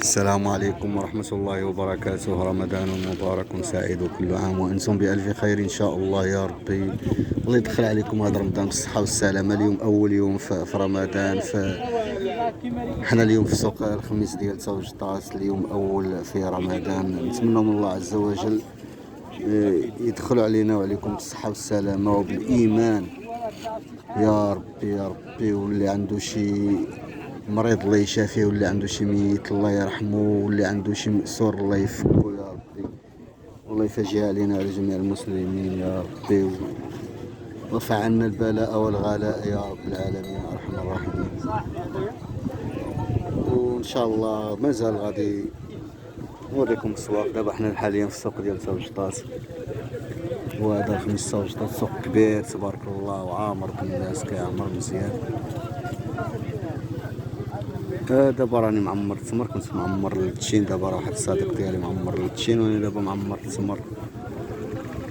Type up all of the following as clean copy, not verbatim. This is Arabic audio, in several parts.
السلام عليكم ورحمة الله وبركاته. رمضان مبارك سعيد وكل عام وأنتم بألف خير إن شاء الله يا ربي. الله يدخل عليكم هذا رمضان بالصحة والسلامة. اليوم أول يوم في رمضان. حنا اليوم في سوق الخميس ديال توجطاس، اليوم أول في رمضان. نتمنى من الله عز وجل يدخل علينا وعليكم بالصحة والسلامة وبالإيمان يا ربي يا ربي. واللي عنده شي مريض الله يشافيه، واللي عنده شي ميت الله يرحمه، واللي عنده شي مأسور الله يفكه يا ربي، والله يفرجها علينا وعلى جميع المسلمين يا ربي، وارفع عنا البلاء والغلاء يا رب العالمين يا ارحم الراحمين. وان شاء الله مازال غادي نوريكم السواق. دابا حنا حاليا في السوق ديال توجطاس، وهذا الخميس توجطاس سوق كبير تبارك الله وعامر بالناس، كيعمر مزيان. دابا راني معمر التمر، كنت معمر التشين، دابا راه واحد الصديق ديالي معمر التشين وانا دابا معمر التمر.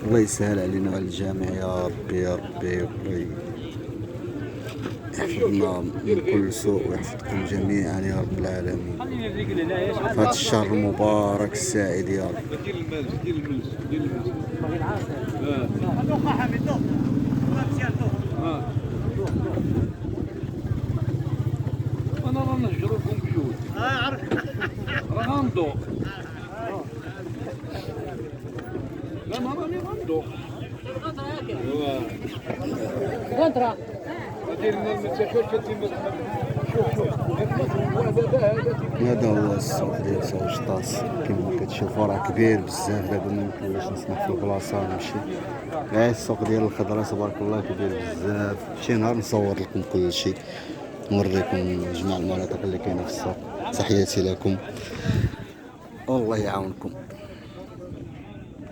الله يسهل علينا وعلى الجميع يا ربي يا ربي، الله يحفظنا من كل سوء ويحفظكم جميعا يا رب العالمين في هذا الشهر المبارك السعيد يا رب. انا راه نهجركم بجوج راه غندوق. لا ما راني غندوق غندرة دير لنا المسافات كدير. هذا هو السوق ديال توجطاس كما كتشوفوا، راه كبير بزاف. دابا ما يمكنليش نسمح في البلاصه ونمشي. السوق ديال الخضره تبارك الله كبير بزاف. شي نهار نصور لكم كل شيء، نوريكم جميع المناطق اللي كاينه في السوق. تحياتي لكم والله يعاونكم.